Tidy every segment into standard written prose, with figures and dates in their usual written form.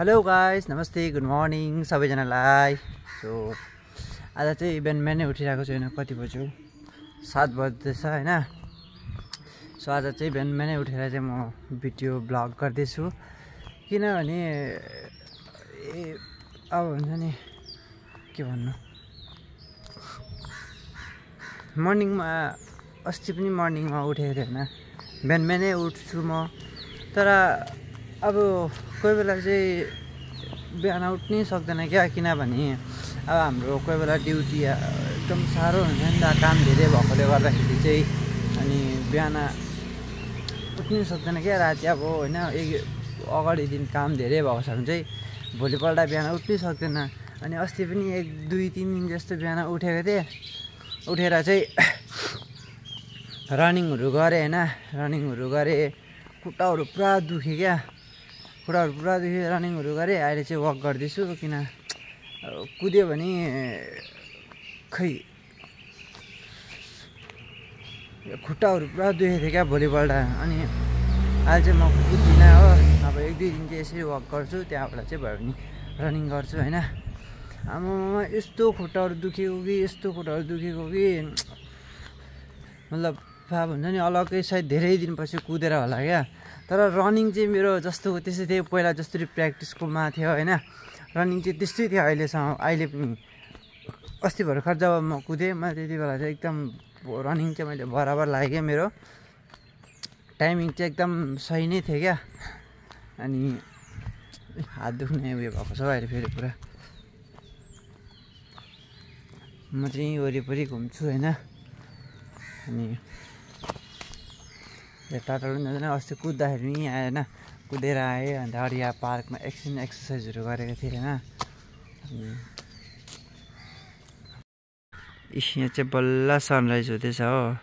Hello guys, नमस्ते, good morning सबैजनालाई। So आज चाहिँ बिहान उठिरहेको छु होइन, कति बज्यो 7 बज्दैछ होइन। सो आज चाहिँ बिहान उठेर चाहिँ म भिडियो ब्लग गर्दैछु, किनभने अब हुन्छ नि के भन्नु, मर्निङमा अस्ति पनि मर्निङमा उठेको थिएँ होइन, बिहानै उठ्छु म। तर अब कोही बेला चाहिँ बिहान उठ्नै सक्दैन क्या, किनभने अब हाम्रो कोही बेला ड्युटी एकदम साह्रो हुन्छ नि त, काम धेरै भएकोले गर्दाखेरि चाहिँ। अनि बिहान उठ्नै सक्दैन क्या, राति अब होइन अगाडि दिन काम धेरै भएको छ भने चाहिँ भोलिपल्ट बिहान उठ्नै सक्दैन। अनि अस्ति पनि 1-2-3 दिन जस्तो बिहान उठेको थिएँ, उठेर चाहिँ रनिङहरू गरेँ होइन, रनिङहरू गरेँ, खुट्टाहरू पुरा दुख्यो क्या, खुट्टाहरू पुरा दुख्यो, रनिङहरू गरेँ। अहिले चाहिँ वक गर्दैछु, किन कुद्यो भने खै खुट्टाहरू पुरा दुखेको थियो क्या भोलिपल्ट। अनि अहिले चाहिँ म कुद्दिनँ हो, अब 1-2 दिन चाहिँ यसरी वक गर्छु, त्यहाँबाट चाहिँ भयो भने रनिङ गर्छु होइन। आमामा यस्तो खुट्टाहरू दुखेको कि, यस्तो खुट्टाहरू दुखेको कि मतलब अब हुन्छ नि अलग्गै, सायद धेरै दिनपछि कुदेर होला क्या। तर रनिङ चाहिँ मेरो जस्तो त्यस्तै थियो, पहिला जसरी प्र्याक्टिसकोमा थियो होइन, रनिङ चाहिँ त्यस्तै थियो अहिलेसम्म। अहिले पनि अस्ति भर्खर जब म कुदेँ, मैले त्यति बेला चाहिँ एकदम रनिङ चाहिँ मैले बराबर लाग्यो क्या, मेरो टाइमिङ चाहिँ एकदम सही नै थियो क्या। अनि हात दुख्ने उयो भएको छ अहिले फेरि पुरा। म चाहिँ वरिपरि घुम्छु होइन, अनि टाढा पनि जाँदैन। अस्ति कुद्दाखेरि पनि आएन, कुदेर आएँ, अन्त अरिया पार्कमा एकछिन एक्सर्साइजहरू गरेको थिएँ होइन। अनि यहाँ चाहिँ बल्ल सनराइज हुँदैछ हो।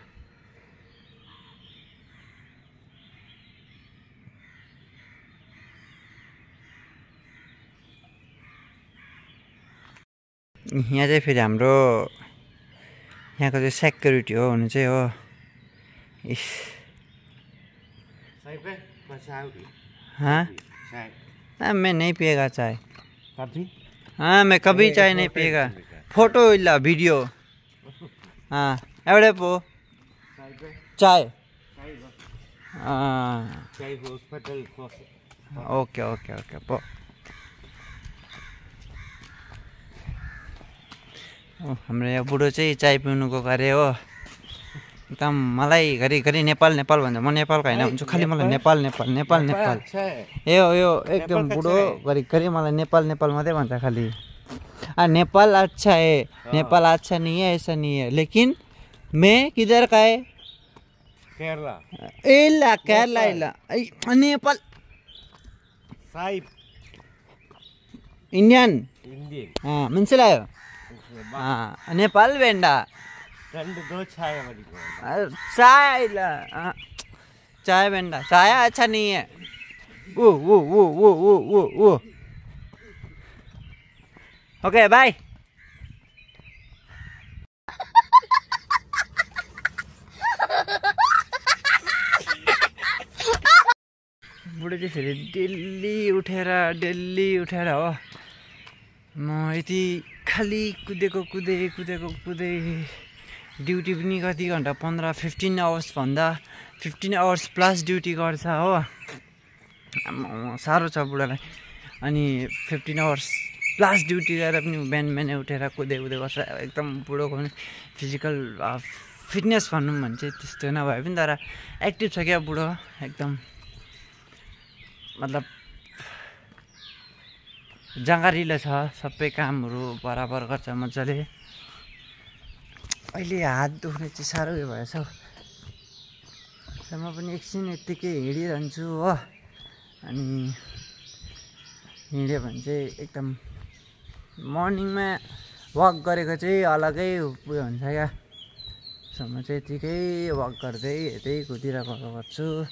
यहाँ चाहिँ फेरि हाम्रो यहाँको चाहिँ सेक्युरिटी हो हुनु चाहिँ हो। इस हाँ मैं नहीं पिएगा चाय, हाँ मैं कभी चाय नहीं पिएगा। फोटो इल्ला वीडियो हाँ एवढे पो चाय ओके ओके ओके पो। हाम्रो यहाँ बुढो चाहिँ चाय पिउनुको गरे हो। एकदम मलाई घरिघरि नेपाल नेपाल भन्छ, म नेपालको होइन भन्छु, खालि मलाई नेपाल नेपाल नेपाल नेपाल। यो एकदम बुढो घरिघरि मलाई नेपाल नेपाल मात्रै भन्छ खालि। नेपाल अच्छा है, नेपाल अच्छा नहीं है ऐसा नहीं है, लेकिन मैं किधर का है? केरला। इल्ला केरला इल्ला नेपाल इंडियन हाँ മനസ്സിലായോ? नेपाल वेंडा चाय चाय वेंडा चाय अच्छा नहीं है। वो ओके बाय। बुढो चाहिँ फेरि डेली उठेर हो, म यति खालि कुदेको कुदै ड्युटी पनि कति घन्टा 15 आवर्स भन्दा 15 आवर्स प्लस ड्युटी गर्छ हो। साह्रो छ बुढालाई। अनि 15 आवर्स प्लस ड्युटी गरेर पनि बिहान उठेर कुदै गर्छ। एकदम बुढोको पनि फिजिकल फिटनेस भनौँ भने चाहिँ त्यस्तो नभए पनि तर एक्टिभ छ क्या बुढो, एकदम मतलब जङ्गारिलो छ, सबै कामहरू बराबर गर्छ मजाले। अहिले हात दुख्ने चाहिँ साह्रो उयो भएछ हौ। म पनि एकछिन यत्तिकै हिँडिरहन्छु हो। अनि हिँड्यो भने चाहिँ एकदम मर्निङमा वक गरेको चाहिँ अलगै उयो हुन्छ क्या। सो म चाहिँ यत्तिकै वक गर्दै यतै कुदिरहेको गर्छु।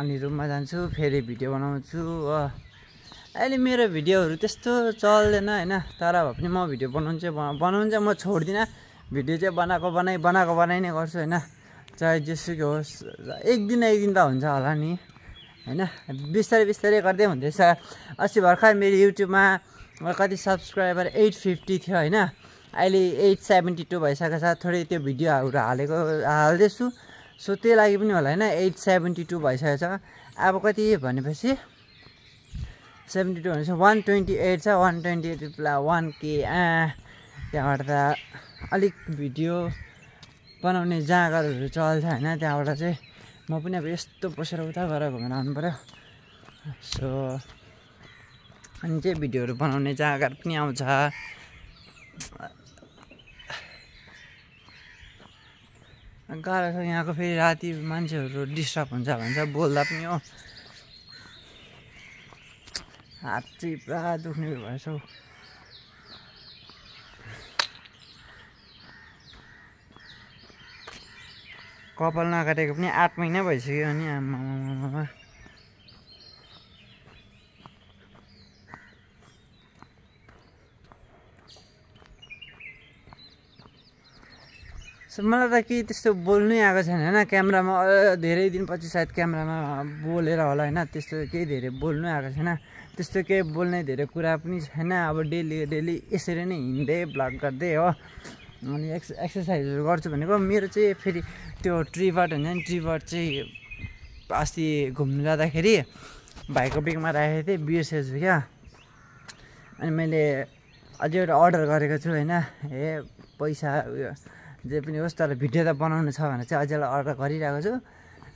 अनि रुममा जान्छु, फेरि भिडियो बनाउँछु हो। अहिले मेरो भिडियोहरू त्यस्तो चल्दैन होइन, तर भए पनि म भिडियो बनाउनु चाहिँ म छोड्दिनँ। भिडियो चाहिँ बनाएको बनाइ नै गर्छु होइन, चाहे जेसुकै होस्। एक दिन त हुन्छ होला नि, होइन बिस्तारै बिस्तारै गर्दै हुँदैछ अस्ति भर्खर मेरो युट्युबमा कति सब्सक्राइबर 850 थियो होइन अहिले 872 भइसकेको छ थोरै त्यो भिडियोहरू हाल्दैछु सो त्यही लागि पनि होला होइन 872 भइसकेको छ अब कति भनेपछि 72 भनेपछि 128 छ 128 1K त्यहाँबाट त अलिक भिडियो बनाउने जाँगरहरू चल्छ होइन त्यहाँबाट चाहिँ म पनि अब यस्तो पसेर उता गएर घुमेर आउनु पऱ्यो सो अनि चाहिँ भिडियोहरू बनाउने जाँगर पनि आउँछ गाह्रो छ यहाँको फेरि राति मान्छेहरू डिस्टर्ब हुन्छ भन्छ बोल्दा पनि हो हात चाहिँ पुरा दुख्ने भएछ हौ कपाल नकाटेको पनि 8 महिना भइसक्यो अनि आमामा मलाई त केही त्यस्तो बोल्नै आएको छैन होइन क्यामेरामा धेरै दिनपछि सायद क्यामेरामा बोलेर होला होइन त्यस्तो केही धेरै बोल्नै आएको छैन त्यस्तो केही बोल्ने धेरै कुरा पनि छैन अब डेली यसरी नै हिँड्दै भ्लग गर्दै हो अनि एक्सर्साइजहरू गर्छु भनेको मेरो चाहिँ फेरि त्यो ट्रिभट हुन्छ नि ट्रिभट चाहिँ अस्ति घुम्नु जाँदाखेरि भाइको बिकमा राखेको थिएँ बिर्सेछु क्या अनि मैले अझै एउटा अर्डर गरेको छु होइन पैसा उयो जे पनि होस् तर भिडियो त बनाउनु छ भने चाहिँ अझै अर्डर गरिरहेको छु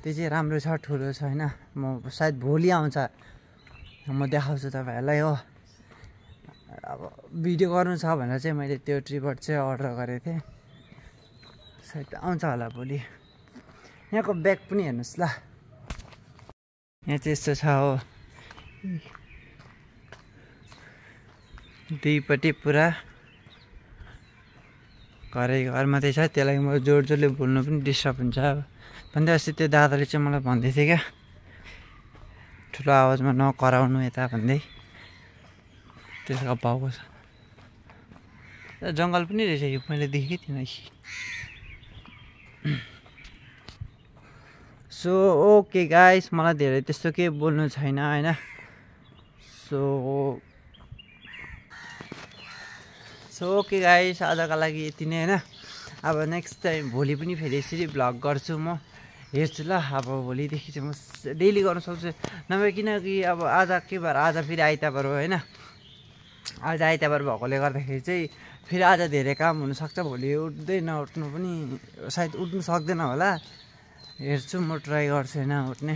त्यो चाहिँ राम्रो छ ठुलो छ होइन म सायद भोलि आउँछ म देखाउँछु तपाईँहरूलाई हो अब भिडियो गर्नु छ भनेर चाहिँ मैले त्यो ट्रिपट चाहिँ अर्डर गरेको थिएँ सायद आउँछ होला भोलि यहाँको ब्याग पनि हेर्नुहोस् ल यहाँ चाहिँ यस्तो छ हो दुईपट्टि पुरा घर मात्रै छ त्यही लागि म जोडले बोल्नु पनि डिस्टर्ब हुन्छ भन्दै अस्ति त्यो दादाले चाहिँ मलाई भन्दै थियो क्या ठुलो आवाजमा नकराउनु यता भन्दै त्यसको भाउको छ जङ्गल पनि रहेछ यो मैले देखेकै थिइनँ सो ओके गाइस मलाई धेरै त्यस्तो केही बोल्नु छैन होइन सो ओके गाइस आजका लागि यति नै होइन अब नेक्स्ट टाइम भोलि पनि फेरि यसरी भ्लग गर्छु म हेर्छु ल अब भोलिदेखि चाहिँ म डेली गर्न सक्छु नभए किनकि अब आज के भएर आज फेरि आइतबार हो होइन आज आइतबार भएकोले गर्दाखेरि चाहिँ फेरि आज धेरै काम हुनसक्छ भोलि उठ्दै नउठ्नु पनि सायद उठ्नु सक्दैन होला हेर्छु म ट्राई गर्छु होइन उठ्ने